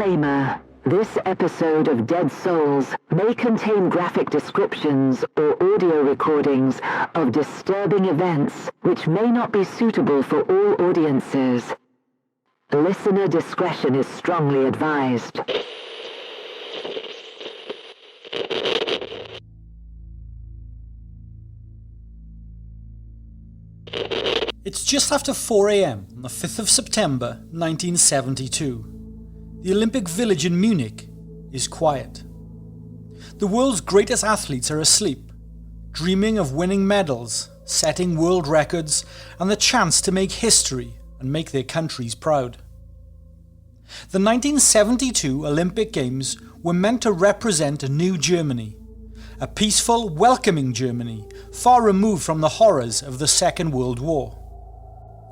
Disclaimer. This episode of Dead Souls may contain graphic descriptions or audio recordings of disturbing events which may not be suitable for all audiences. Listener discretion is strongly advised. It's just after 4 a.m. on the 5th of September 1972. The Olympic Village in Munich is quiet. The world's greatest athletes are asleep, dreaming of winning medals, setting world records, and the chance to make history and make their countries proud. The 1972 Olympic Games were meant to represent a new Germany, a peaceful, welcoming Germany, far removed from the horrors of the Second World War.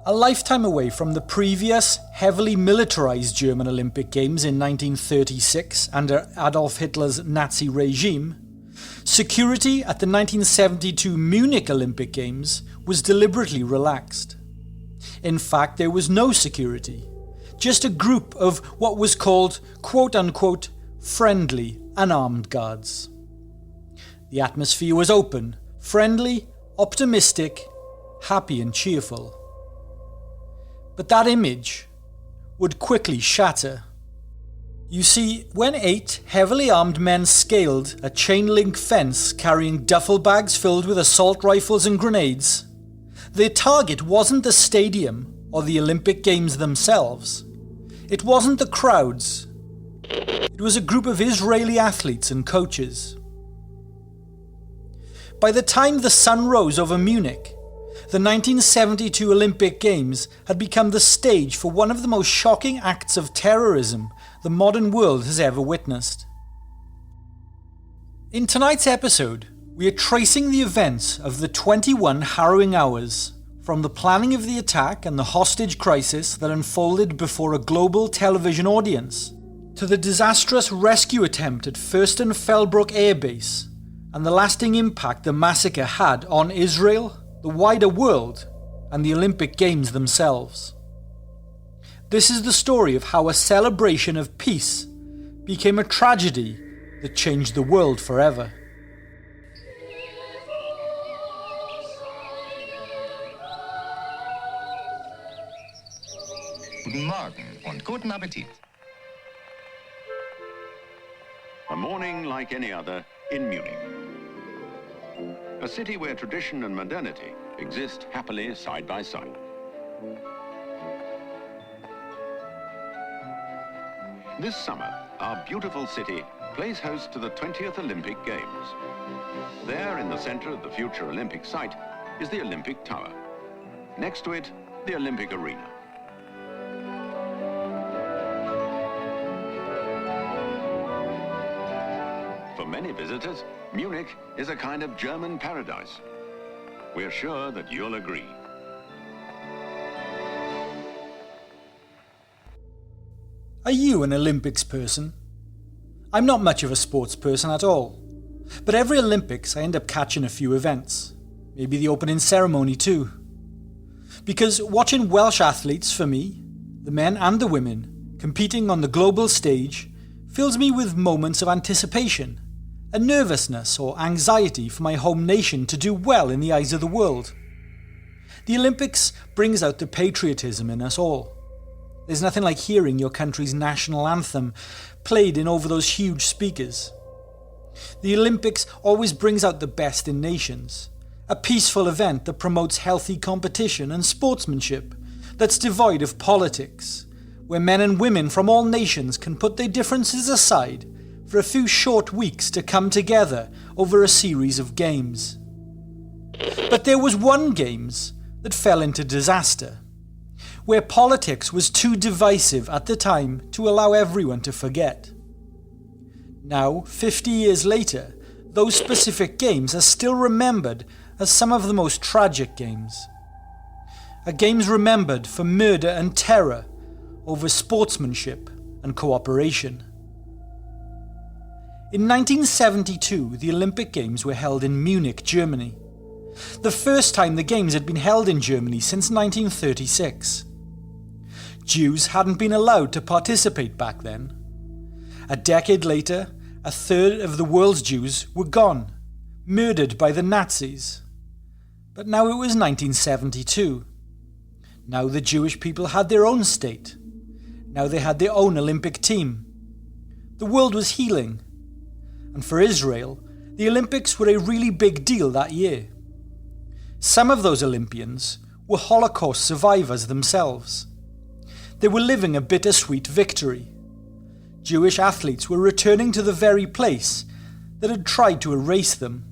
A lifetime away from the previous, heavily militarized German Olympic Games in 1936 under Adolf Hitler's Nazi regime, security at the 1972 Munich Olympic Games was deliberately relaxed. In fact, there was no security, just a group of what was called quote-unquote friendly, unarmed guards. The atmosphere was open, friendly, optimistic, happy and cheerful. But that image would quickly shatter. You see, when 8 heavily armed men scaled a chain-link fence carrying duffel bags filled with assault rifles and grenades, their target wasn't the stadium or the Olympic Games themselves. It wasn't the crowds. It was a group of Israeli athletes and coaches. By the time the sun rose over Munich, the 1972 Olympic Games had become the stage for one of the most shocking acts of terrorism the modern world has ever witnessed. In tonight's episode, we are tracing the events of the 21 harrowing hours, from the planning of the attack and the hostage crisis that unfolded before a global television audience, to the disastrous rescue attempt at Fürstenfeldbruck Air Base, and the lasting impact the massacre had on Israel, the wider world, and the Olympic Games themselves. This is the story of how a celebration of peace became a tragedy that changed the world forever. Guten Morgen und guten Appetit. A morning like any other in Munich. A city where tradition and modernity exist happily side by side. This summer, our beautiful city plays host to the 20th Olympic Games. There, in the center of the future Olympic site, is the Olympic Tower. Next to it, the Olympic Arena. For many visitors, Munich is a kind of German paradise. We're sure that you'll agree. Are you an Olympics person? I'm not much of a sports person at all. But every Olympics I end up catching a few events. Maybe the opening ceremony too. Because watching Welsh athletes, for me, the men and the women, competing on the global stage, fills me with moments of anticipation, a nervousness or anxiety for my home nation to do well in the eyes of the world. The Olympics brings out the patriotism in us all. There's nothing like hearing your country's national anthem played in over those huge speakers. The Olympics always brings out the best in nations, a peaceful event that promotes healthy competition and sportsmanship, that's devoid of politics, where men and women from all nations can put their differences aside for a few short weeks to come together over a series of games. But there was one games that fell into disaster, where politics was too divisive at the time to allow everyone to forget. Now, 50 years later, those specific games are still remembered as some of the most tragic games. A games remembered for murder and terror over sportsmanship and cooperation. In 1972, the Olympic Games were held in Munich, Germany. The first time the Games had been held in Germany since 1936. Jews hadn't been allowed to participate back then. A decade later, a third of the world's Jews were gone, murdered by the Nazis. But now it was 1972. Now the Jewish people had their own state. Now they had their own Olympic team. The world was healing. And for Israel, the Olympics were a really big deal that year. Some of those Olympians were Holocaust survivors themselves. They were living a bittersweet victory. Jewish athletes were returning to the very place that had tried to erase them.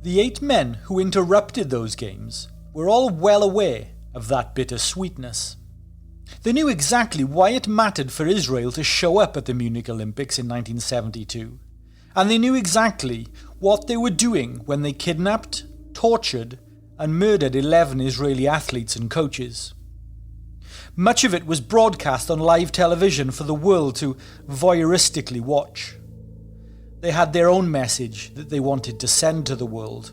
The 8 men who interrupted those games were all well aware of that bittersweetness. They knew exactly why it mattered for Israel to show up at the Munich Olympics in 1972, and they knew exactly what they were doing when they kidnapped, tortured, and murdered 11 Israeli athletes and coaches. Much of it was broadcast on live television for the world to voyeuristically watch. They had their own message that they wanted to send to the world.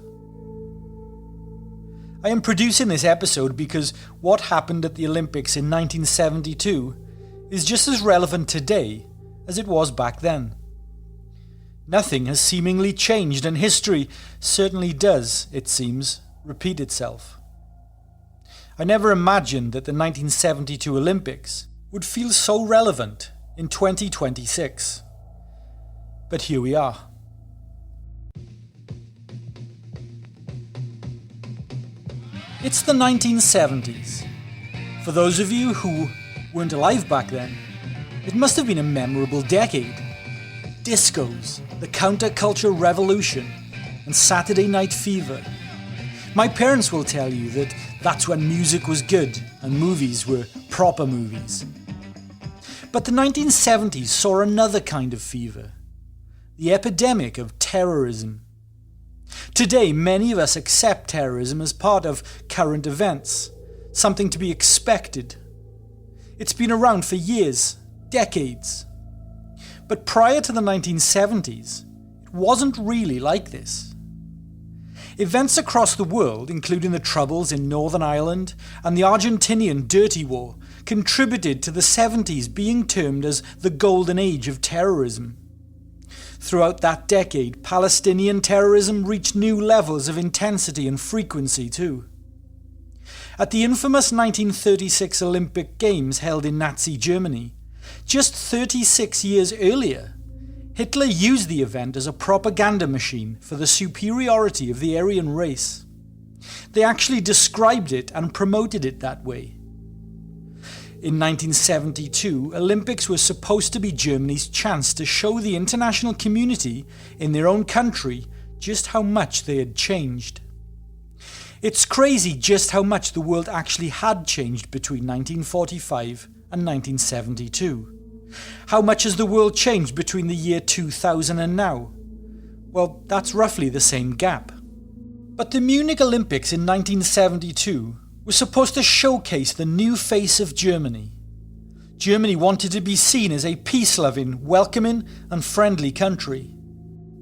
I am producing this episode because what happened at the Olympics in 1972 is just as relevant today as it was back then. Nothing has seemingly changed, and history certainly does, it seems, repeat itself. I never imagined that the 1972 Olympics would feel so relevant in 2026. But here we are. It's the 1970s. For those of you who weren't alive back then, it must have been a memorable decade. Discos, the counterculture revolution, and Saturday Night Fever. My parents will tell you that that's when music was good and movies were proper movies. But the 1970s saw another kind of fever. The epidemic of terrorism. Today, many of us accept terrorism as part of current events, something to be expected. It's been around for years, decades. But prior to the 1970s, it wasn't really like this. Events across the world, including the Troubles in Northern Ireland and the Argentinian Dirty War, contributed to the 70s being termed as the golden age of terrorism. Throughout that decade, Palestinian terrorism reached new levels of intensity and frequency too. At the infamous 1936 Olympic Games held in Nazi Germany, just 36 years earlier, Hitler used the event as a propaganda machine for the superiority of the Aryan race. They actually described it and promoted it that way. In 1972, Olympics was supposed to be Germany's chance to show the international community in their own country just how much they had changed. It's crazy just how much the world actually had changed between 1945 and 1972. How much has the world changed between the year 2000 and now? Well, that's roughly the same gap. But the Munich Olympics in 1972 was supposed to showcase the new face of Germany. Germany wanted to be seen as a peace-loving, welcoming and friendly country.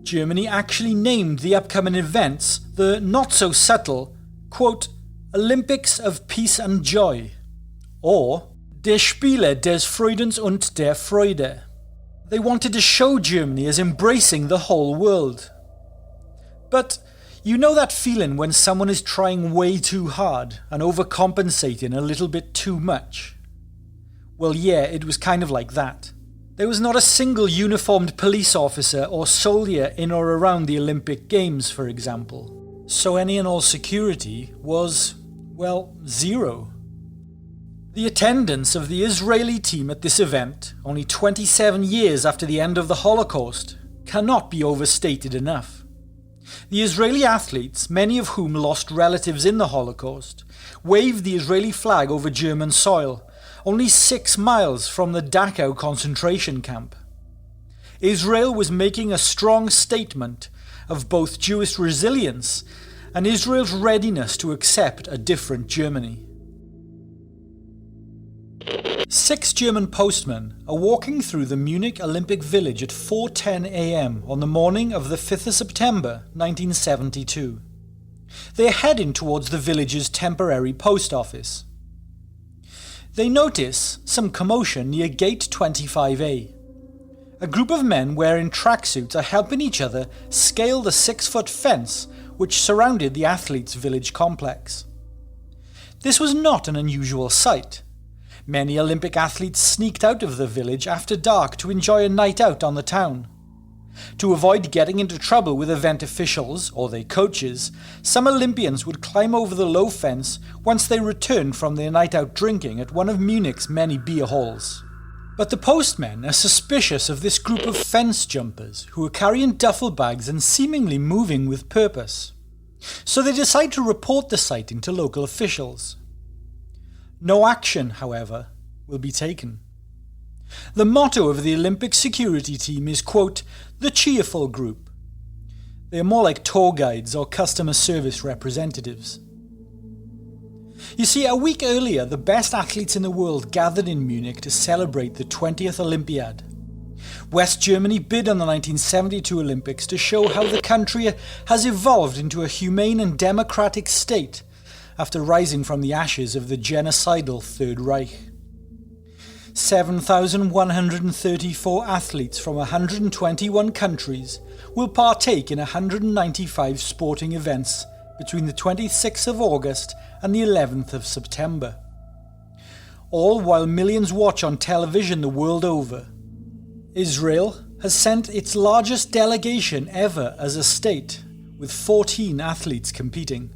Germany actually named the upcoming events the not-so-subtle, quote, Olympics of Peace and Joy, or Der Spiele des Freudens und der Freude. They wanted to show Germany as embracing the whole world. But you know that feeling when someone is trying way too hard and overcompensating a little bit too much? Well, yeah, it was kind of like that. There was not a single uniformed police officer or soldier in or around the Olympic Games, for example. So any and all security was, well, zero. The attendance of the Israeli team at this event, only 27 years after the end of the Holocaust, cannot be overstated enough. The Israeli athletes, many of whom lost relatives in the Holocaust, waved the Israeli flag over German soil, only 6 miles from the Dachau concentration camp. Israel was making a strong statement of both Jewish resilience and Israel's readiness to accept a different Germany. 6 German postmen are walking through the Munich Olympic Village at 4:10 a.m. on the morning of the 5th of September 1972. They are heading towards the village's temporary post office. They notice some commotion near Gate 25A. A group of men wearing tracksuits are helping each other scale the 6-foot fence which surrounded the athletes' village complex. This was not an unusual sight. Many Olympic athletes sneaked out of the village after dark to enjoy a night out on the town. To avoid getting into trouble with event officials or their coaches, some Olympians would climb over the low fence once they returned from their night out drinking at one of Munich's many beer halls. But the postmen are suspicious of this group of fence jumpers who are carrying duffel bags and seemingly moving with purpose. So they decide to report the sighting to local officials. No action, however, will be taken. The motto of the Olympic security team is, quote, the cheerful group. They are more like tour guides or customer service representatives. You see, a week earlier, the best athletes in the world gathered in Munich to celebrate the 20th Olympiad. West Germany bid on the 1972 Olympics to show how the country has evolved into a humane and democratic state after rising from the ashes of the genocidal Third Reich. 7,134 athletes from 121 countries will partake in 195 sporting events between the 26th of August and the 11th of September. All while millions watch on television the world over. Israel has sent its largest delegation ever as a state, with 14 athletes competing.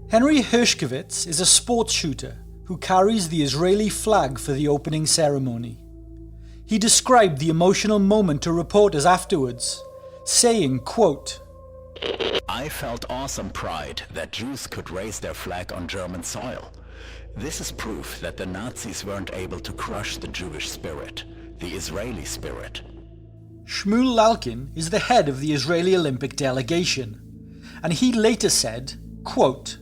Henry Hershkovitz is a sports shooter who carries the Israeli flag for the opening ceremony. He described the emotional moment to reporters afterwards, saying, quote, I felt awesome pride that Jews could raise their flag on German soil. This is proof that the Nazis weren't able to crush the Jewish spirit, the Israeli spirit. Shmuel Lalkin is the head of the Israeli Olympic delegation, and he later said, quote,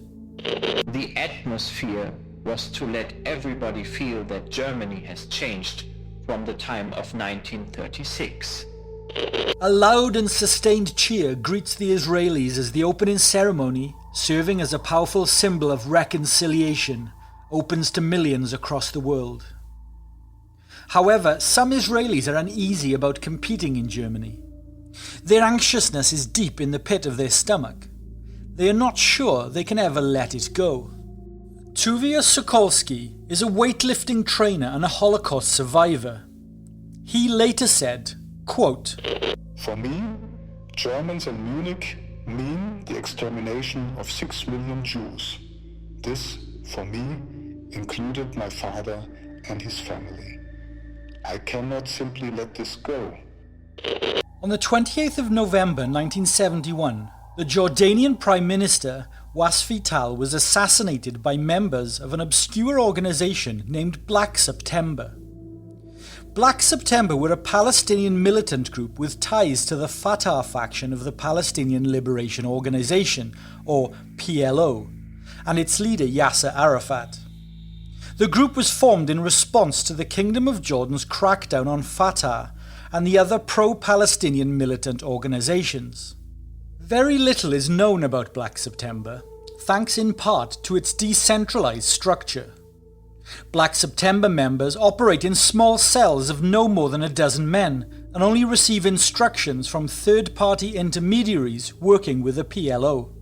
the atmosphere was to let everybody feel that Germany has changed from the time of 1936. A loud and sustained cheer greets the Israelis as the opening ceremony, serving as a powerful symbol of reconciliation, opens to millions across the world. However, some Israelis are uneasy about competing in Germany. Their anxiousness is deep in the pit of their stomach. They are not sure they can ever let it go. Tuvia Sokolsky is a weightlifting trainer and a Holocaust survivor. He later said, quote, For me, Germans in Munich mean the extermination of 6 million Jews. This, for me, included my father and his family. I cannot simply let this go. On the 28th of November 1971, the Jordanian Prime Minister Wasfi Tal was assassinated by members of an obscure organization named Black September. Black September were a Palestinian militant group with ties to the Fatah faction of the Palestinian Liberation Organization, or PLO, and its leader Yasser Arafat. The group was formed in response to the Kingdom of Jordan's crackdown on Fatah and the other pro-Palestinian militant organizations. Very little is known about Black September, thanks in part to its decentralized structure. Black September members operate in small cells of no more than a dozen men and only receive instructions from third-party intermediaries working with the PLO.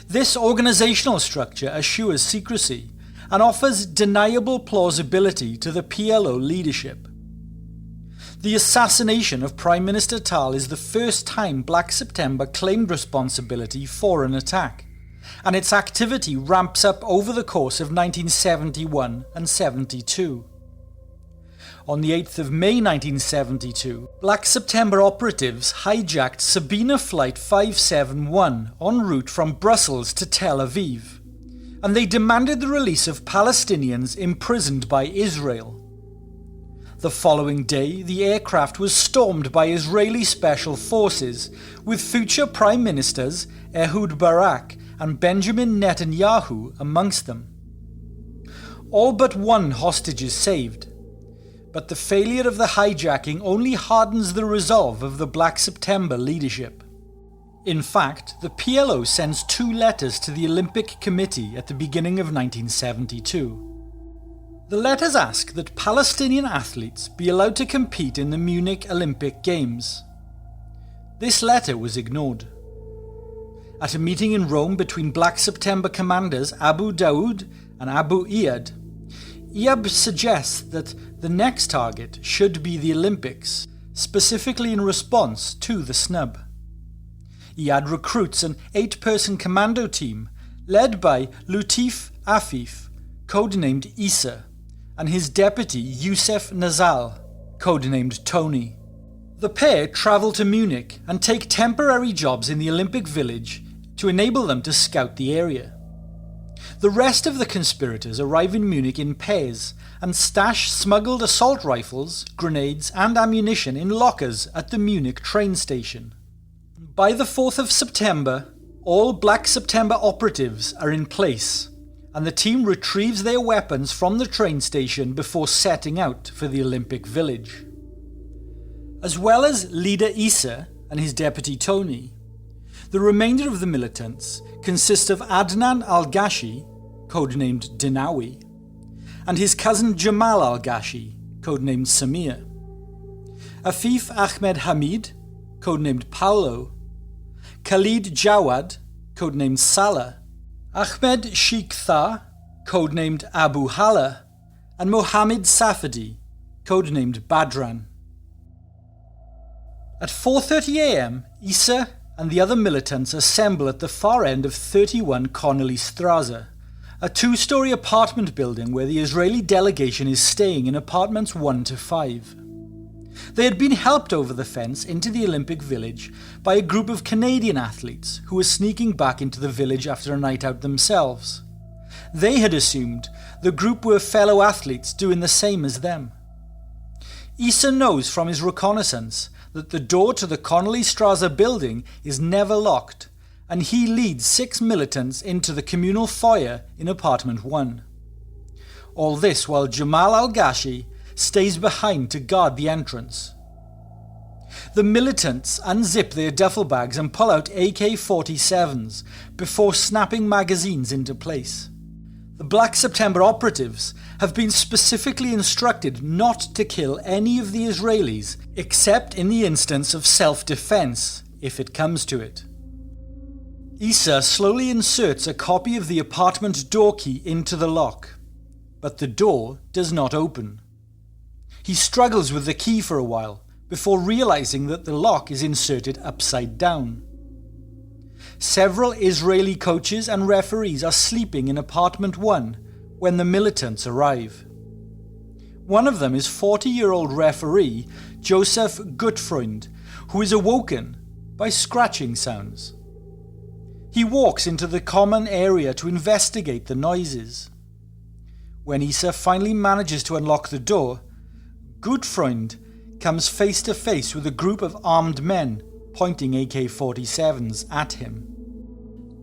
This organizational structure assures secrecy and offers deniable plausibility to the PLO leadership. The assassination of Prime Minister Tal is the first time Black September claimed responsibility for an attack, and its activity ramps up over the course of 1971 and 72. On the 8th of May 1972, Black September operatives hijacked Sabina Flight 571 en route from Brussels to Tel Aviv, and they demanded the release of Palestinians imprisoned by Israel. The following day, the aircraft was stormed by Israeli special forces, with future Prime Ministers Ehud Barak and Benjamin Netanyahu amongst them. All but one hostage is saved, but the failure of the hijacking only hardens the resolve of the Black September leadership. In fact, the PLO sends 2 letters to the Olympic Committee at the beginning of 1972. The letters ask that Palestinian athletes be allowed to compete in the Munich Olympic Games. This letter was ignored. At a meeting in Rome between Black September commanders Abu Daoud and Abu Iyad, Iyad suggests that the next target should be the Olympics, specifically in response to the snub. Iyad recruits an 8-person commando team led by Lutif Afif, codenamed Issa, and his deputy Youssef Nazal, codenamed Tony. The pair travel to Munich and take temporary jobs in the Olympic Village to enable them to scout the area. The rest of the conspirators arrive in Munich in pairs and stash smuggled assault rifles, grenades and ammunition in lockers at the Munich train station. By the 4th of September, all Black September operatives are in place, and the team retrieves their weapons from the train station before setting out for the Olympic Village. As well as leader Issa and his deputy Tony, the remainder of the militants consist of Adnan al-Ghashi, codenamed Dinawi, and his cousin Jamal al-Ghashi, codenamed Samir, Afif Ahmed Hamid, codenamed Paolo, Khalid Jawad, codenamed Salah, Ahmed Sheikh Tha, codenamed Abu Hala, and Mohammed Safadi, codenamed Badran. At 4:30 a.m, Issa and the other militants assemble at the far end of 31 Connolly Strasse, a 2-story apartment building where the Israeli delegation is staying in apartments 1 to 5. They had been helped over the fence into the Olympic Village by a group of Canadian athletes who were sneaking back into the village after a night out themselves. They had assumed the group were fellow athletes doing the same as them. Issa knows from his reconnaissance that the door to the Connolly Strasse building is never locked, and he leads 6 militants into the communal foyer in apartment 1. All this while Jamal al-Ghashi stays behind to guard the entrance. The militants unzip their duffel bags and pull out AK-47s before snapping magazines into place. The Black September operatives have been specifically instructed not to kill any of the Israelis except in the instance of self-defense, if it comes to it. Issa slowly inserts a copy of the apartment door key into the lock, but the door does not open. He struggles with the key for a while before realizing that the lock is inserted upside down. Several Israeli coaches and referees are sleeping in apartment 1 when the militants arrive. One of them is 40-year-old referee Joseph Gutfreund, who is awoken by scratching sounds. He walks into the common area to investigate the noises. When Issa finally manages to unlock the door, Gutfreund comes face to face with a group of armed men pointing AK-47s at him.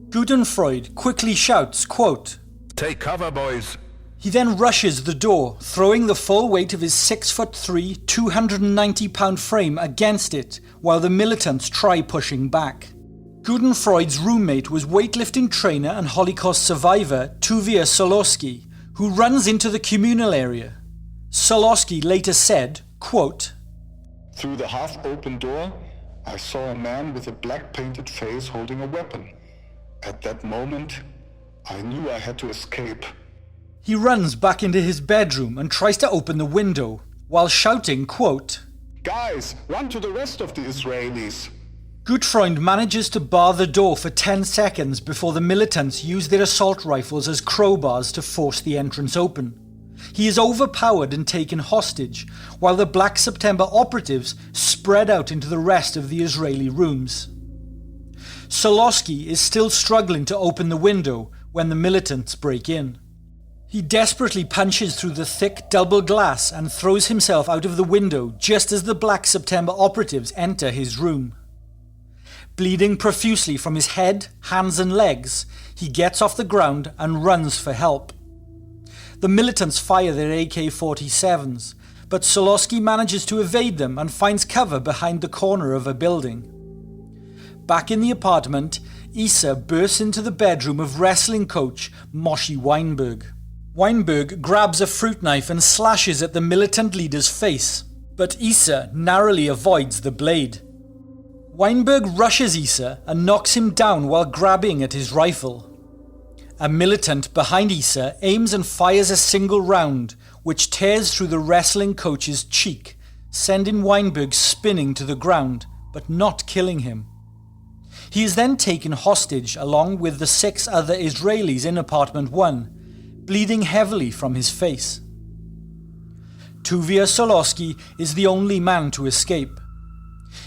Gutfreund quickly shouts, quote, "Take cover, boys." He then rushes the door, throwing the full weight of his 6'3", 290-pound frame against it while the militants try pushing back. Gutfreund's roommate was weightlifting trainer and Holocaust survivor Tuvia Solowski, who runs into the communal area. Solowski later said, quote, Through the half-open door, I saw a man with a black-painted face holding a weapon. At that moment, I knew I had to escape. He runs back into his bedroom and tries to open the window, while shouting, quote, Guys, run to the rest of the Israelis. Gutfreund manages to bar the door for 10 seconds before the militants use their assault rifles as crowbars to force the entrance open. He is overpowered and taken hostage, while the Black September operatives spread out into the rest of the Israeli rooms. Solowski is still struggling to open the window when the militants break in. He desperately punches through the thick double glass and throws himself out of the window just as the Black September operatives enter his room. Bleeding profusely from his head, hands and legs, he gets off the ground and runs for help. The militants fire their AK-47s, but Solowski manages to evade them and finds cover behind the corner of a building. Back in the apartment, Issa bursts into the bedroom of wrestling coach Moshe Weinberg. Weinberg grabs a fruit knife and slashes at the militant leader's face, but Issa narrowly avoids the blade. Weinberg rushes Issa and knocks him down while grabbing at his rifle. A militant behind Issa aims and fires a single round, which tears through the wrestling coach's cheek, sending Weinberg spinning to the ground, but not killing him. He is then taken hostage along with the 6 other Israelis in apartment 1, bleeding heavily from his face. Tuvia Solosky is the only man to escape.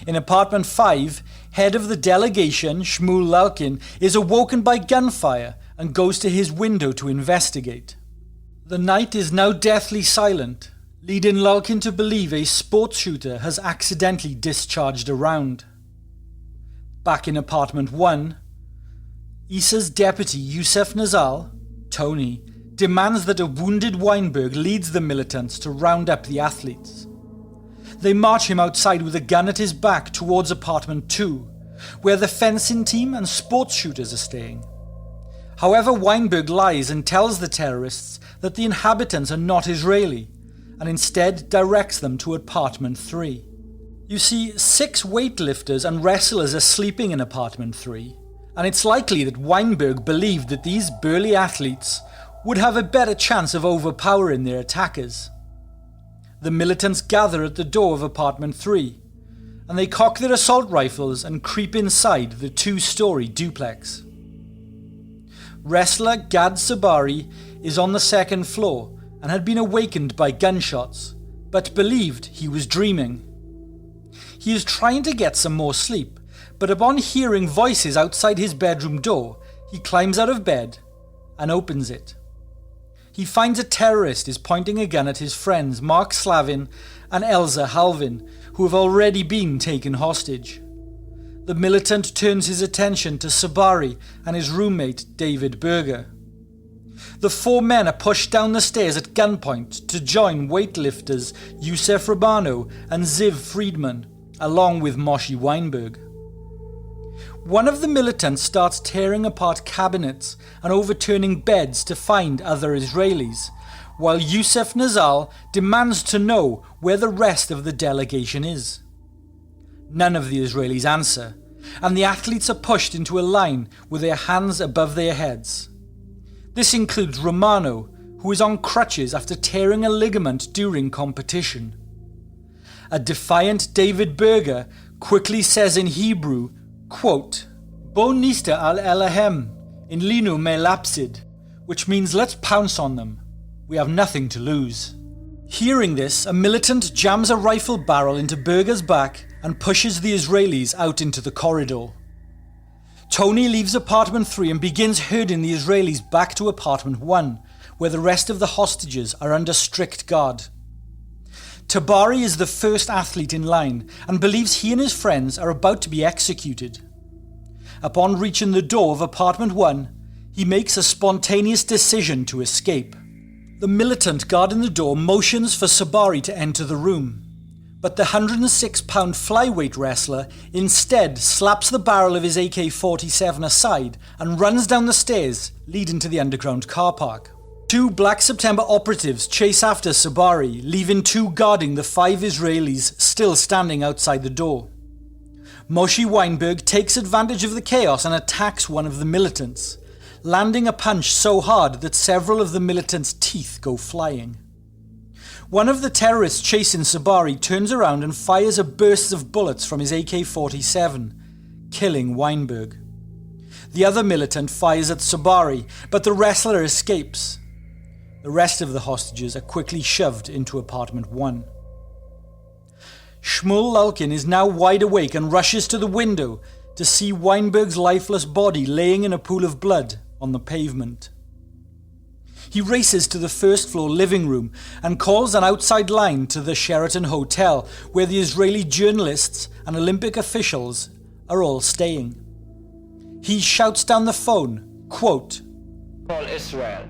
In apartment 5, head of the delegation, Shmuel Lalkin, is awoken by gunfire and goes to his window to investigate. The night is now deathly silent, leading Lalkin to believe a sports shooter has accidentally discharged a round. Back in apartment 1, Issa's deputy Youssef Nazal, Tony, demands that a wounded Weinberg leads the militants to round up the athletes. They march him outside with a gun at his back towards apartment 2, where the fencing team and sports shooters are staying. However, Weinberg lies and tells the terrorists that the inhabitants are not Israeli, and instead directs them to apartment 3. You see, 6 weightlifters and wrestlers are sleeping in apartment 3, and it's likely that Weinberg believed that these burly athletes would have a better chance of overpowering their attackers. The militants gather at the door of apartment 3, and they cock their assault rifles and creep inside the 2-story duplex. Wrestler Gad Sabari is on the 2nd floor and had been awakened by gunshots, but believed he was dreaming. He is trying to get some more sleep, but upon hearing voices outside his bedroom door, he climbs out of bed and opens it. He finds a terrorist is pointing a gun at his friends Mark Slavin and Elza Halvin, who have already been taken hostage. The militant turns his attention to Sabari and his roommate David Berger. The 4 men are pushed down the stairs at gunpoint to join weightlifters Youssef Rabano and Ziv Friedman, along with Moshe Weinberg. One of the militants starts tearing apart cabinets and overturning beds to find other Israelis, while Youssef Nazal demands to know where the rest of the delegation is. None of the Israelis answer, and the athletes are pushed into a line with their hands above their heads. This includes Romano, who is on crutches after tearing a ligament during competition. A defiant David Berger quickly says in Hebrew, quote, Bo nista al elahem, in linu me lapsid, which means let's pounce on them. We have nothing to lose. Hearing this, a militant jams a rifle barrel into Berger's back and pushes the Israelis out into the corridor. Tony leaves apartment 3 and begins herding the Israelis back to apartment 1, where the rest of the hostages are under strict guard. Tabari is the first athlete in line and believes he and his friends are about to be executed. Upon reaching the door of apartment 1, he makes a spontaneous decision to escape. The militant guarding the door motions for Sabari to enter the room, but the 106-pound flyweight wrestler instead slaps the barrel of his AK-47 aside and runs down the stairs leading to the underground car park. 2 Black September operatives chase after Sabari, leaving 2 guarding the 5 Israelis still standing outside the door. Moshe Weinberg takes advantage of the chaos and attacks one of the militants, landing a punch so hard that several of the militants' teeth go flying. One of the terrorists chasing Sabari turns around and fires a burst of bullets from his AK-47, killing Weinberg. The other militant fires at Sabari, but the wrestler escapes. The rest of the hostages are quickly shoved into apartment 1. Shmuel Lalkin is now wide awake and rushes to the window to see Weinberg's lifeless body laying in a pool of blood on the pavement. He races to the first-floor living room and calls an outside line to the Sheraton Hotel, where the Israeli journalists and Olympic officials are all staying. He shouts down the phone, quote, Call Israel.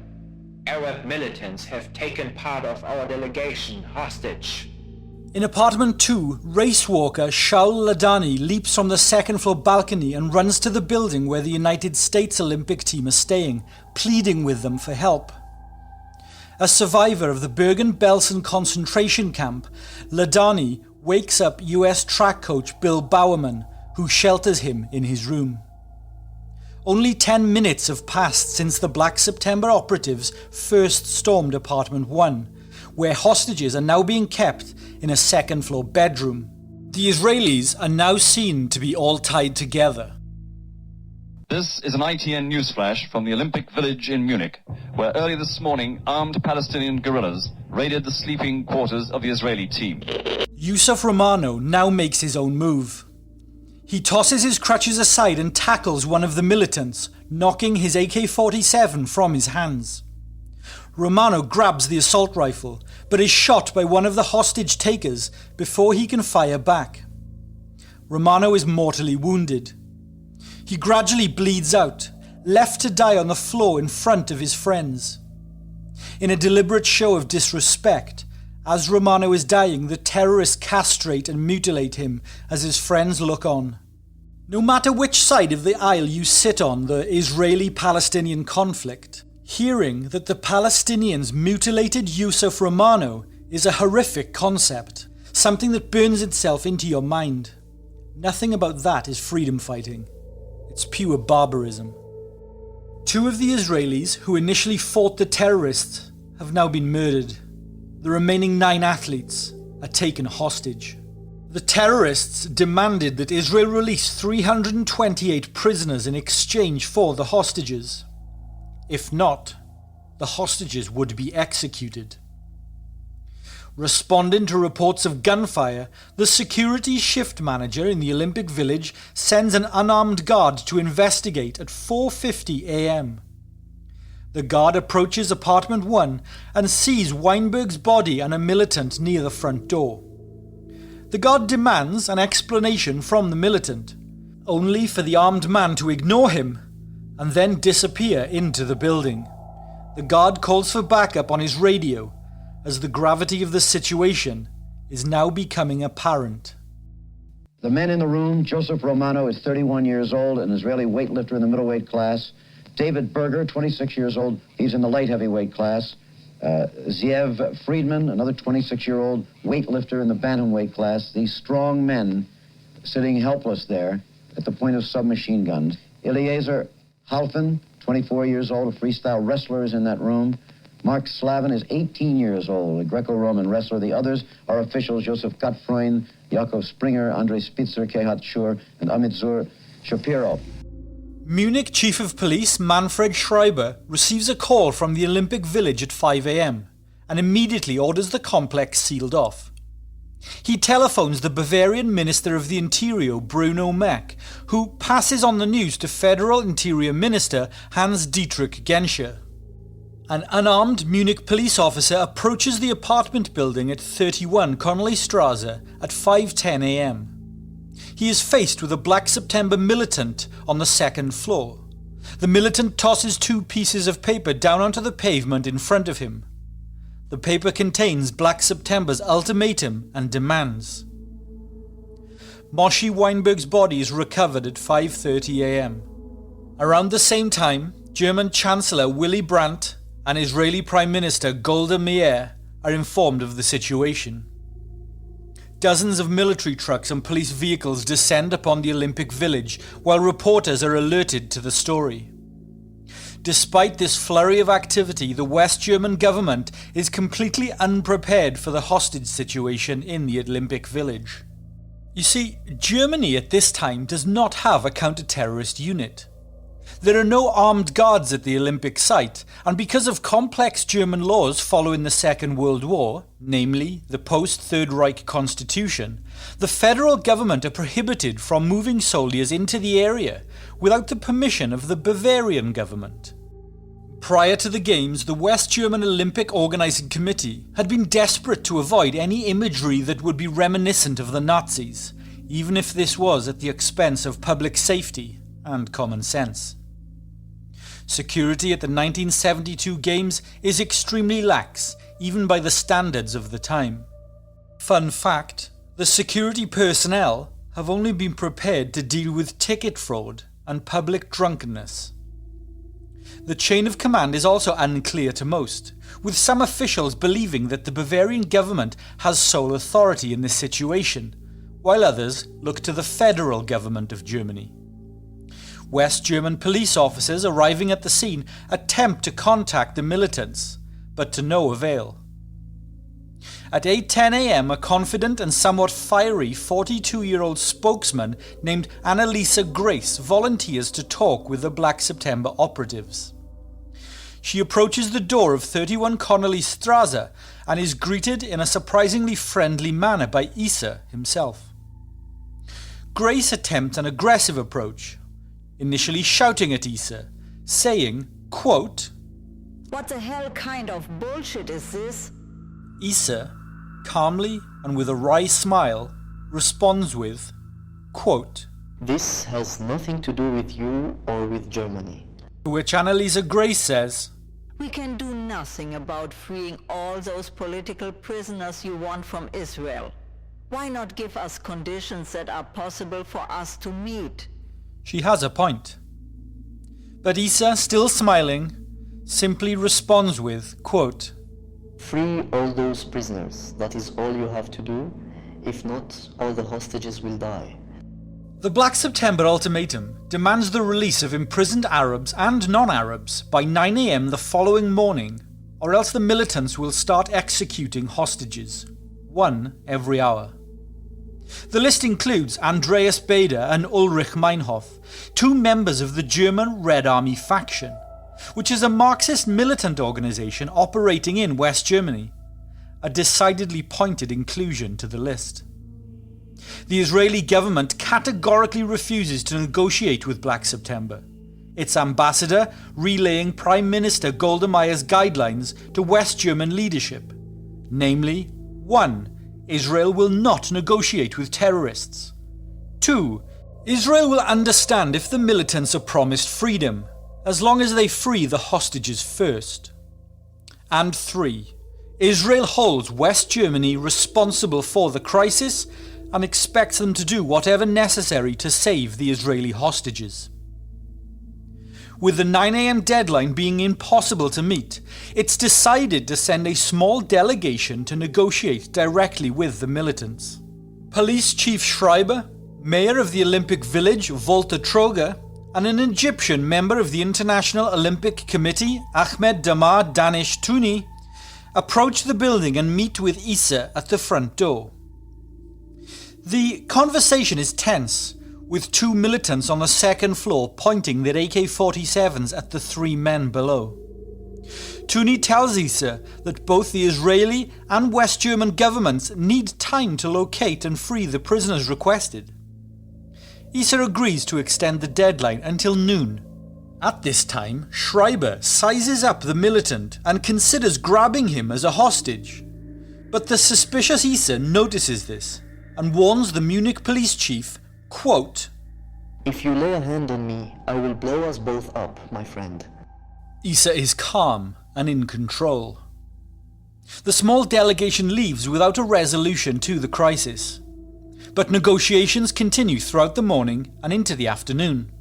Arab militants have taken part of our delegation hostage. In apartment 2, race walker Shaul Ladani leaps from the 2nd-floor balcony and runs to the building where the United States Olympic team are staying, pleading with them for help. a survivor of the Bergen-Belsen concentration camp, Ladani wakes up US track coach Bill Bowerman, who shelters him in his room. Only 10 minutes have passed since the Black September operatives first stormed apartment 1, where hostages are now being kept in a second-floor bedroom. The Israelis are now seen to be all tied together. This is an ITN newsflash from the Olympic Village in Munich, where early this morning armed Palestinian guerrillas raided the sleeping quarters of the Israeli team. Yusuf Romano now makes his own move. He tosses his crutches aside and tackles one of the militants, knocking his AK-47 from his hands. Romano grabs the assault rifle, but is shot by one of the hostage takers before he can fire back. Romano is mortally wounded. He gradually bleeds out, left to die on the floor in front of his friends. In a deliberate show of disrespect, as Romano is dying, the terrorists castrate and mutilate him as his friends look on. No matter which side of the aisle you sit on the Israeli-Palestinian conflict, hearing that the Palestinians mutilated Yusuf Romano is a horrific concept, something that burns itself into your mind. Nothing about that is freedom fighting. It's pure barbarism. 2 of the Israelis who initially fought the terrorists have now been murdered. The remaining 9 athletes are taken hostage. The terrorists demanded that Israel release 328 prisoners in exchange for the hostages. If not, the hostages would be executed. Responding to reports of gunfire, the security shift manager in the Olympic Village sends an unarmed guard to investigate at 4:50 a.m. The guard approaches apartment 1 and sees Weinberg's body and a militant near the front door. The guard demands an explanation from the militant, only for the armed man to ignore him and then disappear into the building. The guard calls for backup on his radio, as the gravity of the situation is now becoming apparent. The men in the room: Joseph Romano is 31 years old, an Israeli weightlifter in the middleweight class. David Berger, 26 years old, he's in the light heavyweight class. Ziev Friedman, another 26-year-old weightlifter in the bantamweight class. These strong men sitting helpless there at the point of submachine guns. Eliezer Halfin, 24 years old, a freestyle wrestler, is in that room. Mark Slavin is 18 years old, a Greco-Roman wrestler. The others are officials: Joseph Gottfreund, Yaakov Springer, Andrei Spitzer, Kehat Shur, and Amit Zur Shapiro. Munich Chief of Police Manfred Schreiber receives a call from the Olympic Village at 5 a.m. and immediately orders the complex sealed off. He telephones the Bavarian Minister of the Interior, Bruno Meck, who passes on the news to Federal Interior Minister Hans-Dietrich Genscher. An unarmed Munich police officer approaches the apartment building at 31 Connolly-Strasse at 5:10 a.m. He is faced with a Black September militant on the second floor. The militant tosses 2 pieces of paper down onto the pavement in front of him. The paper contains Black September's ultimatum and demands. Moshe Weinberg's body is recovered at 5:30 a.m. Around the same time, German Chancellor Willy Brandt and Israeli Prime Minister Golda Meir are informed of the situation. Dozens of military trucks and police vehicles descend upon the Olympic Village while reporters are alerted to the story. Despite this flurry of activity, the West German government is completely unprepared for the hostage situation in the Olympic Village. You see, Germany at this time does not have a counter-terrorist unit. There are no armed guards at the Olympic site, and because of complex German laws following the Second World War, namely the post-Third Reich Constitution, the federal government are prohibited from moving soldiers into the area without the permission of the Bavarian government. Prior to the Games, the West German Olympic Organizing Committee had been desperate to avoid any imagery that would be reminiscent of the Nazis, even if this was at the expense of public safety and common sense. Security at the 1972 Games is extremely lax, even by the standards of the time. Fun fact, the security personnel have only been prepared to deal with ticket fraud and public drunkenness. The chain of command is also unclear to most, with some officials believing that the Bavarian government has sole authority in this situation, while others look to the federal government of Germany. West German police officers arriving at the scene attempt to contact the militants, but to no avail. At 8:10 a.m, a confident and somewhat fiery 42-year-old spokesman named Annalisa Grace volunteers to talk with the Black September operatives. She approaches the door of 31 Connolly Strasse and is greeted in a surprisingly friendly manner by Issa himself. Grace attempts an aggressive approach, initially shouting at Issa, saying, quote, "What the hell kind of bullshit is this?" Issa, calmly and with a wry smile, responds with, quote, "This has nothing to do with you or with Germany." To which Annalisa Grace says, "We can do nothing about freeing all those political prisoners you want from Israel. Why not give us conditions that are possible for us to meet?" She has a point. But Issa, still smiling, simply responds with, quote, "Free all those prisoners. That is all you have to do. If not, all the hostages will die." The Black September ultimatum demands the release of imprisoned Arabs and non-Arabs by 9 a.m. the following morning, or else the militants will start executing hostages, one every hour. The list includes Andreas Bader and Ulrich Meinhof, two members of the German Red Army faction, which is a Marxist militant organisation operating in West Germany, a decidedly pointed inclusion to the list. The Israeli government categorically refuses to negotiate with Black September, its ambassador relaying Prime Minister Golda Meir's guidelines to West German leadership, namely, 1. Israel will not negotiate with terrorists. 2. Israel will understand if the militants are promised freedom, as long as they free the hostages first. And 3. Israel holds West Germany responsible for the crisis and expects them to do whatever necessary to save the Israeli hostages. With the 9 a.m. deadline being impossible to meet, it's decided to send a small delegation to negotiate directly with the militants. Police Chief Schreiber, Mayor of the Olympic Village Walter Troger, and an Egyptian member of the International Olympic Committee Ahmed Damar Danish Tuni approach the building and meet with Issa at the front door. The conversation is tense, with two militants on the second floor pointing their AK-47s at the three men below. Tuni tells Issa that both the Israeli and West German governments need time to locate and free the prisoners requested. Issa agrees to extend the deadline until noon. At this time, Schreiber sizes up the militant and considers grabbing him as a hostage. But the suspicious Issa notices this and warns the Munich police chief, quote, "If you lay a hand on me, I will blow us both up, my friend." Issa is calm and in control. The small delegation leaves without a resolution to the crisis, but negotiations continue throughout the morning and into the afternoon.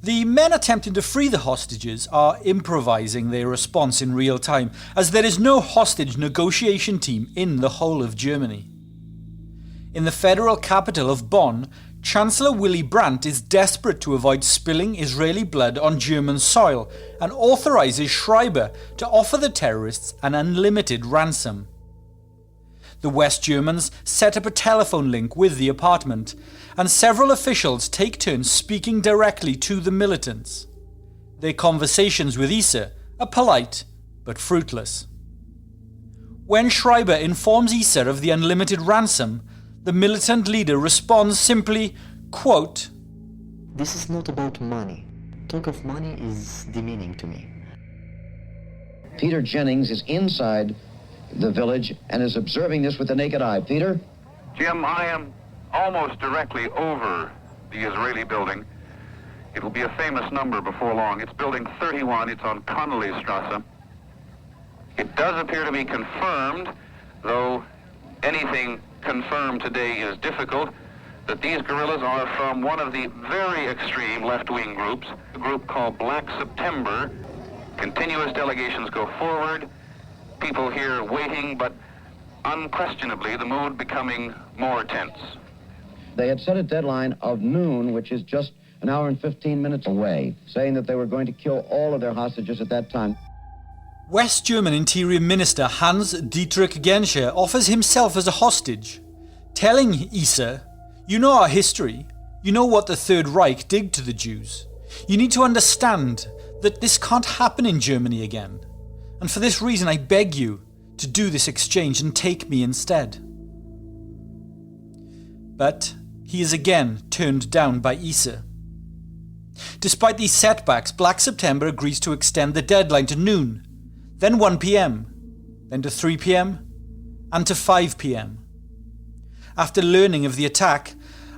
The men attempting to free the hostages are improvising their response in real time, as there is no hostage negotiation team in the whole of Germany. In the federal capital of Bonn, Chancellor Willy Brandt is desperate to avoid spilling Israeli blood on German soil and authorises Schreiber to offer the terrorists an unlimited ransom. The West Germans set up a telephone link with the apartment, and several officials take turns speaking directly to the militants. Their conversations with Issa are polite but fruitless. When Schreiber informs Issa of the unlimited ransom, the militant leader responds simply, quote, "This is not about money. Talk of money is demeaning to me." Peter Jennings is inside the village and is observing this with the naked eye. Peter? Jim, I am almost directly over the Israeli building. It will be a famous number before long. It's building 31. It's on Connolly Strasse. It does appear to be confirmed, though anything confirmed today is difficult. that these guerrillas are from one of the very extreme left-wing groups, a group called Black September. Continuous delegations go forward, people here waiting, but unquestionably the mood becoming more tense. They had set a deadline of noon, which is just an hour and 15 minutes away, saying that they were going to kill all of their hostages at that time. West German Interior Minister Hans-Dietrich Genscher offers himself as a hostage, telling Issa, "You know our history. You know what the Third Reich did to the Jews. You need to understand that this can't happen in Germany again. And for this reason I beg you to do this exchange and take me instead." But he is again turned down by Issa. Despite these setbacks, Black September agrees to extend the deadline to noon, then 1 p.m, then to 3 p.m, and to 5 p.m. After learning of the attack,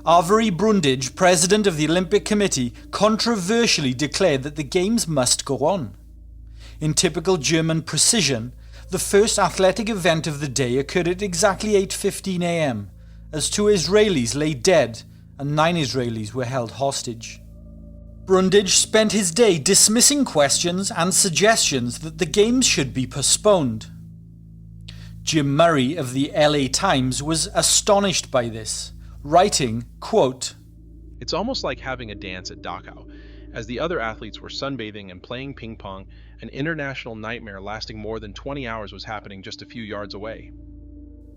Avery Brundage, president of the Olympic Committee, controversially declared that the Games must go on. In typical German precision, the first athletic event of the day occurred at exactly 8:15 a.m, as 2 Israelis lay dead and 9 Israelis were held hostage. Brundage spent his day dismissing questions and suggestions that the Games should be postponed. Jim Murray of the LA Times was astonished by this, writing, quote, "It's almost like having a dance at Dachau. As the other athletes were sunbathing and playing ping pong, an international nightmare lasting more than 20 hours was happening just a few yards away."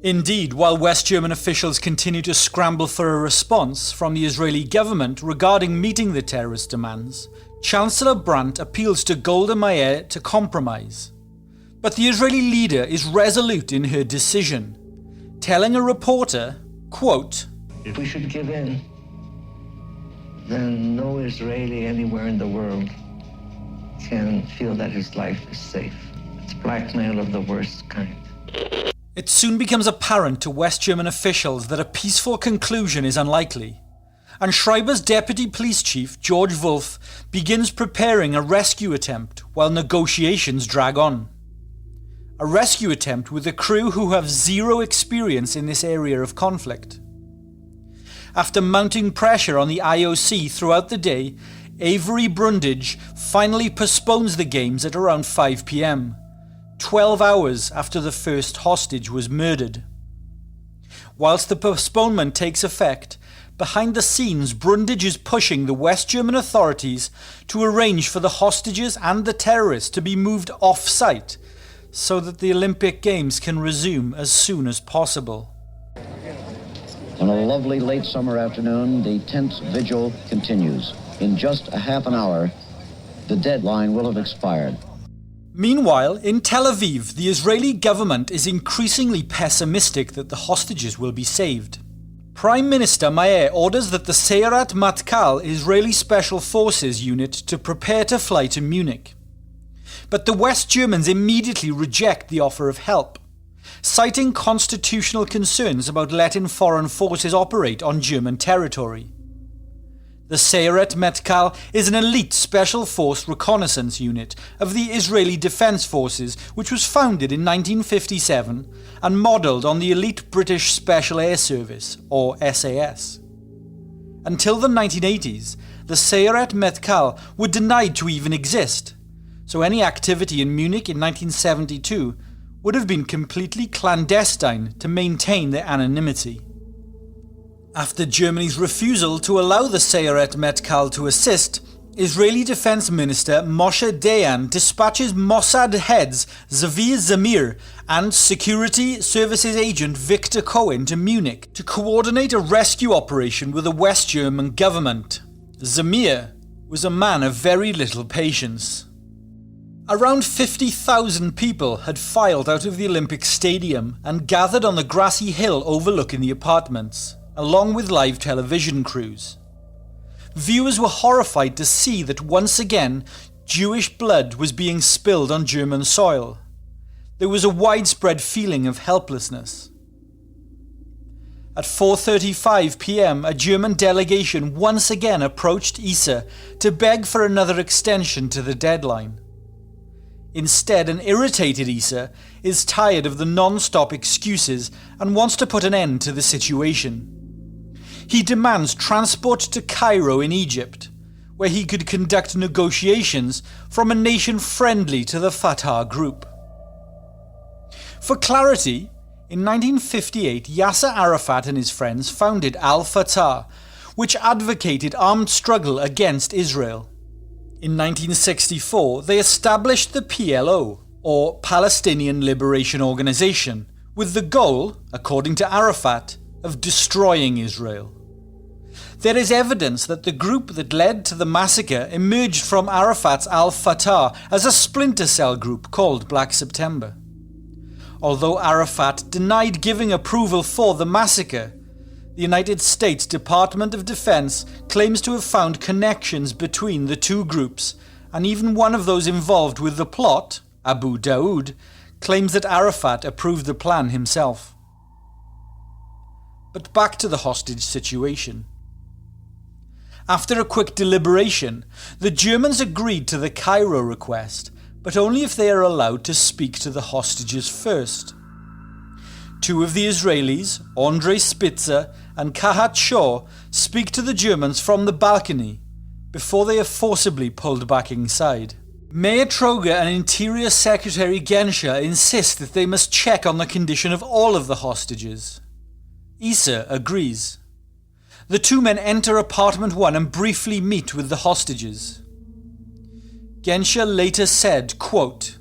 Indeed, while West German officials continue to scramble for a response from the Israeli government regarding meeting the terrorist demands, Chancellor Brandt appeals to Golda Meir to compromise. But the Israeli leader is resolute in her decision, telling a reporter, quote, "If we should give in, then no Israeli anywhere in the world can feel that his life is safe. It's blackmail of the worst kind." It soon becomes apparent to West German officials that a peaceful conclusion is unlikely, and Schreiber's deputy police chief, George Wolf, begins preparing a rescue attempt while negotiations drag on. A rescue attempt with a crew who have zero experience in this area of conflict. After mounting pressure on the IOC throughout the day, Avery Brundage finally postpones the Games at around 5 p.m, 12 hours after the first hostage was murdered. Whilst the postponement takes effect, behind the scenes Brundage is pushing the West German authorities to arrange for the hostages and the terrorists to be moved off-site so that the Olympic Games can resume as soon as possible. On a lovely late summer afternoon, the tense vigil continues. In just a half an hour, the deadline will have expired. Meanwhile, in Tel Aviv, the Israeli government is increasingly pessimistic that the hostages will be saved. Prime Minister Meir orders that the Seyrat Matkal Israeli Special Forces unit to prepare to fly to Munich. But the West Germans immediately reject the offer of help, citing constitutional concerns about letting foreign forces operate on German territory. The Seyrat Matkal is an elite special force reconnaissance unit of the Israeli Defense Forces, which was founded in 1957 and modelled on the elite British Special Air Service, or SAS. Until the 1980s, the Seyrat Matkal were denied to even exist, so any activity in Munich in 1972 would have been completely clandestine to maintain their anonymity. After Germany's refusal to allow the Seyrat Matkal to assist, Israeli Defense Minister Moshe Dayan dispatches Mossad heads Zvi Zamir and Security Services agent Victor Cohen to Munich to coordinate a rescue operation with the West German government. Zamir was a man of very little patience. Around 50,000 people had filed out of the Olympic Stadium and gathered on the grassy hill overlooking the apartments, along with live television crews. Viewers were horrified to see that once again Jewish blood was being spilled on German soil. There was a widespread feeling of helplessness. At 4:35 p.m, a German delegation once again approached Issa to beg for another extension to the deadline. Instead, an irritated Issa is tired of the non-stop excuses and wants to put an end to the situation. he demands transport to Cairo in Egypt, where he could conduct negotiations from a nation friendly to the Fatah group. For clarity, in 1958, Yasser Arafat and his friends founded Al-Fatah, which advocated armed struggle against Israel. In 1964, they established the PLO, or Palestinian Liberation Organization, with the goal, according to Arafat, of destroying Israel. There is evidence that the group that led to the massacre emerged from Arafat's Al-Fatah as a splinter cell group called Black September. Although Arafat denied giving approval for the massacre, the United States Department of Defense claims to have found connections between the two groups, and even one of those involved with the plot, Abu Daoud, claims that Arafat approved the plan himself. But back to the hostage situation. After a quick deliberation, the Germans agreed to the Cairo request, but only if they are allowed to speak to the hostages first. Two of the Israelis, Andrei Spitzer and Kahat Shor, speak to the Germans from the balcony before they are forcibly pulled back inside. Mayor Troger and Interior Secretary Genscher insist that they must check on the condition of all of the hostages. Issa agrees. The two men enter apartment 1 and briefly meet with the hostages. Genscher later said, quote,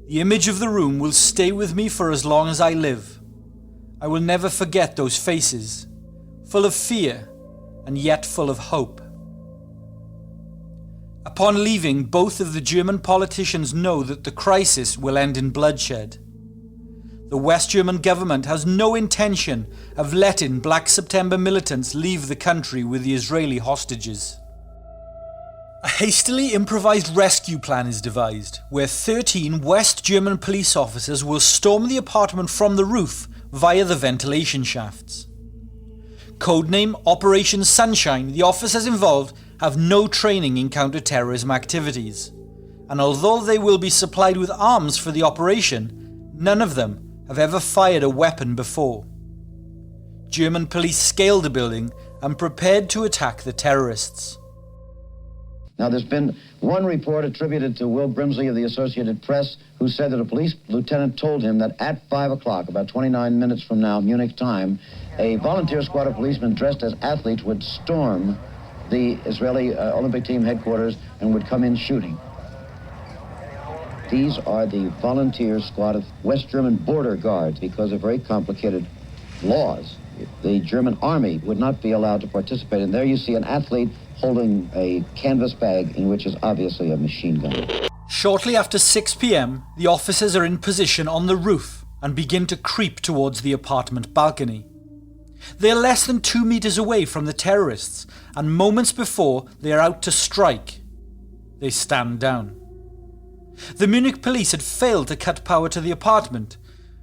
"The image of the room will stay with me for as long as I live. I will never forget those faces, full of fear and yet full of hope." Upon leaving, both of the German politicians know that the crisis will end in bloodshed. The West German government has no intention of letting Black September militants leave the country with the Israeli hostages. A hastily improvised rescue plan is devised, where 13 West German police officers will storm the apartment from the roof via the ventilation shafts. Codename Operation Sunshine, the officers involved have no training in counter-terrorism activities, and although they will be supplied with arms for the operation, none of them have ever fired a weapon before. German police scaled the building and prepared to attack the terrorists. Now, there's been one report attributed to Will Brimsley of the Associated Press, who said that a police lieutenant told him that at 5 o'clock, about 29 minutes from now, Munich time, a volunteer squad of policemen dressed as athletes would storm the Israeli Olympic team headquarters and would come in shooting. These are the volunteer squad of West German border guards because of very complicated laws. The German army would not be allowed to participate. And there you see an athlete holding a canvas bag in which is obviously a machine gun. Shortly after 6 p.m, the officers are in position on the roof and begin to creep towards the apartment balcony. They are less than 2 meters away from the terrorists, and moments before they are out to strike, they stand down. The Munich police had failed to cut power to the apartment,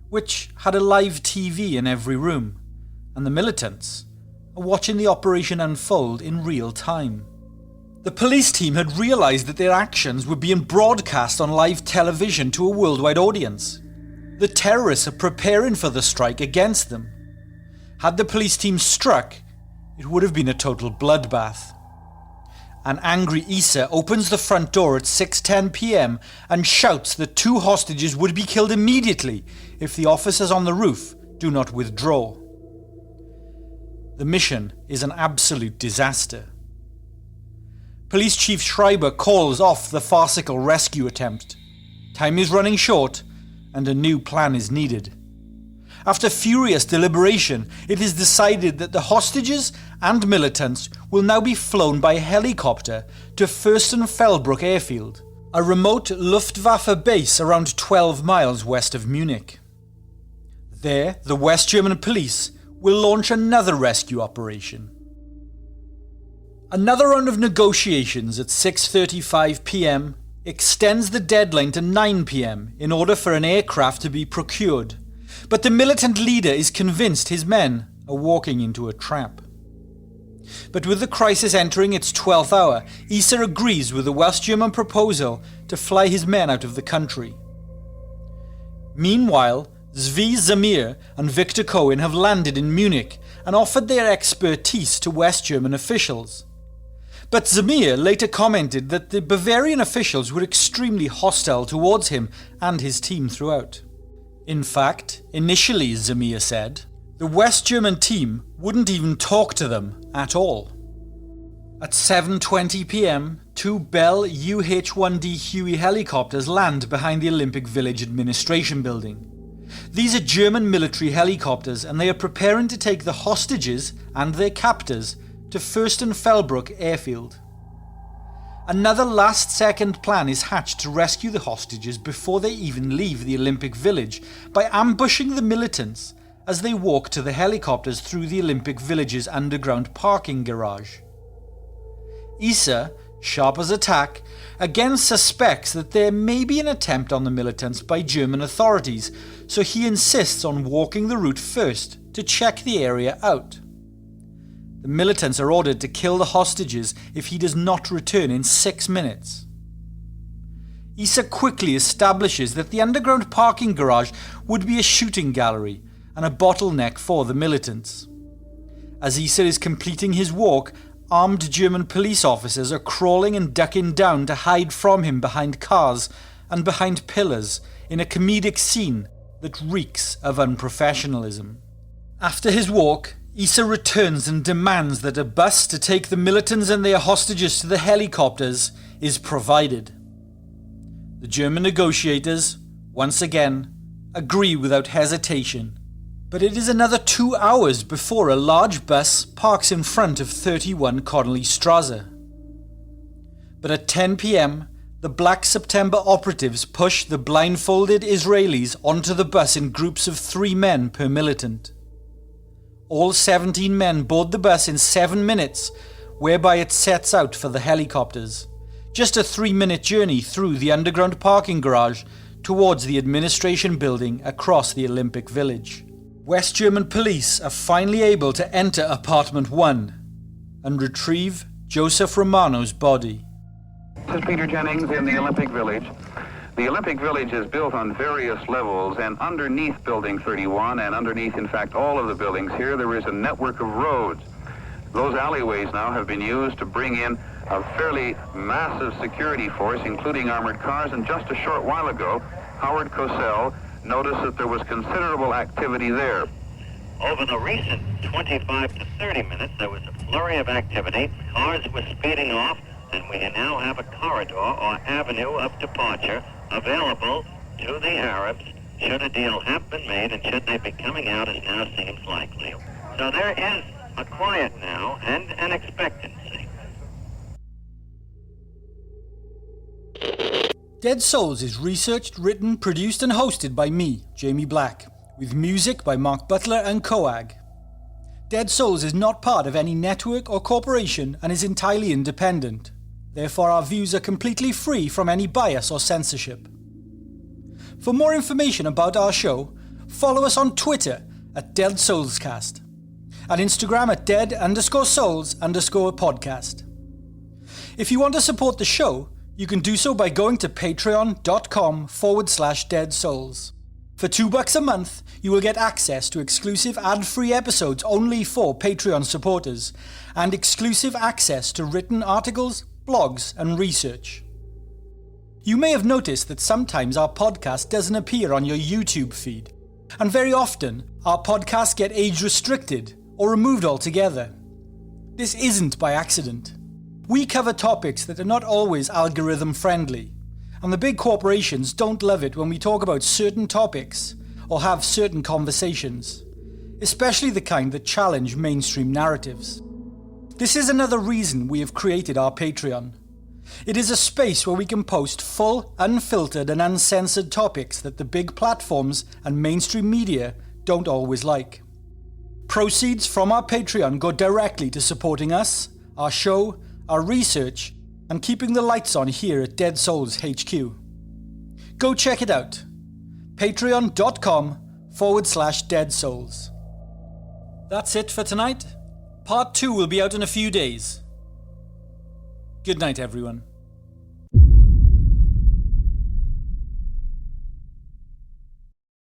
which had a live TV in every room, and the militants are watching the operation unfold in real time. The police team had realized that their actions were being broadcast on live television to a worldwide audience. The terrorists are preparing for the strike against them. Had the police team struck, it would have been a total bloodbath. An angry Issa opens the front door at 6:10 p.m. and shouts that 2 hostages would be killed immediately if the officers on the roof do not withdraw. The mission is an absolute disaster. Police Chief Schreiber calls off the farcical rescue attempt. Time is running short and a new plan is needed. After furious deliberation, it is decided that the hostages and militants will now be flown by helicopter to Fürstenfeldbruck airfield, a remote Luftwaffe base around 12 miles west of Munich. There, the West German police will launch another rescue operation. Another round of negotiations at 6:35 p.m. extends the deadline to 9 p.m. in order for an aircraft to be procured. But the militant leader is convinced his men are walking into a trap. But with the crisis entering its 12th hour, Issa agrees with the West German proposal to fly his men out of the country. Meanwhile, Zvi Zamir and Victor Cohen have landed in Munich and offered their expertise to West German officials. But Zamir later commented that the Bavarian officials were extremely hostile towards him and his team throughout. In fact, initially, Zamir said, the West German team wouldn't even talk to them at all. At 7:20 p.m, 2 Bell UH-1D Huey helicopters land behind the Olympic Village administration building. These are German military helicopters, and they are preparing to take the hostages and their captors to Fürstenfeldbruck airfield. Another last-second plan is hatched to rescue the hostages before they even leave the Olympic Village by ambushing the militants as they walk to the helicopters through the Olympic Village's underground parking garage. Issa, sharp as a tack, again suspects that there may be an attempt on the militants by German authorities, so he insists on walking the route first to check the area out. The militants are ordered to kill the hostages if he does not return in 6 minutes. Issa quickly establishes that the underground parking garage would be a shooting gallery and a bottleneck for the militants. As Issa is completing his walk, armed German police officers are crawling and ducking down to hide from him behind cars and behind pillars in a comedic scene that reeks of unprofessionalism. After his walk, Issa returns and demands that a bus to take the militants and their hostages to the helicopters is provided. The German negotiators, once again, agree without hesitation. But it is another 2 hours before a large bus parks in front of 31 Connolly Strasse. But at 10 p.m, the Black September operatives push the blindfolded Israelis onto the bus in groups of 3 men per militant. All 17 men board the bus in 7 minutes, whereby it sets out for the helicopters. Just a 3-minute journey through the underground parking garage towards the administration building across the Olympic Village. West German police are finally able to enter apartment 1 and retrieve Joseph Romano's body. This is Peter Jennings in the Olympic Village. The Olympic Village is built on various levels, and underneath Building 31, and underneath, in fact, all of the buildings here, there is a network of roads. Those alleyways now have been used to bring in a fairly massive security force, including armored cars, and just a short while ago, Howard Cosell noticed that there was considerable activity there. Over the recent 25 to 30 minutes, there was a flurry of activity. Cars were speeding off, and we now have a corridor or avenue of departure available to the Arabs should a deal have been made and should they be coming out, as now seems likely. So there is a quiet now and an expectancy. Dead Souls is researched, written, produced and hosted by me, Jamie Black, with music by Mark Butler and Coag. Dead Souls is not part of any network or corporation and is entirely independent. Therefore, our views are completely free from any bias or censorship. For more information about our show, follow us on Twitter at Dead Soulscast and Instagram at dead_souls_podcast. If you want to support the show, you can do so by going to patreon.com/deadsouls. For $2 a month, you will get access to exclusive ad-free episodes only for Patreon supporters, and exclusive access to written articles, blogs, and research. You may have noticed that sometimes our podcast doesn't appear on your YouTube feed, and very often our podcasts get age-restricted or removed altogether. This isn't by accident. We cover topics that are not always algorithm-friendly, and the big corporations don't love it when we talk about certain topics or have certain conversations, especially the kind that challenge mainstream narratives. This is another reason we have created our Patreon. It is a space where we can post full, unfiltered and uncensored topics that the big platforms and mainstream media don't always like. Proceeds from our Patreon go directly to supporting us, our show, our research, and keeping the lights on here at Dead Souls HQ. Go check it out. Patreon.com/deadsouls. That's it for tonight. Part 2 will be out in a few days. Good night, everyone.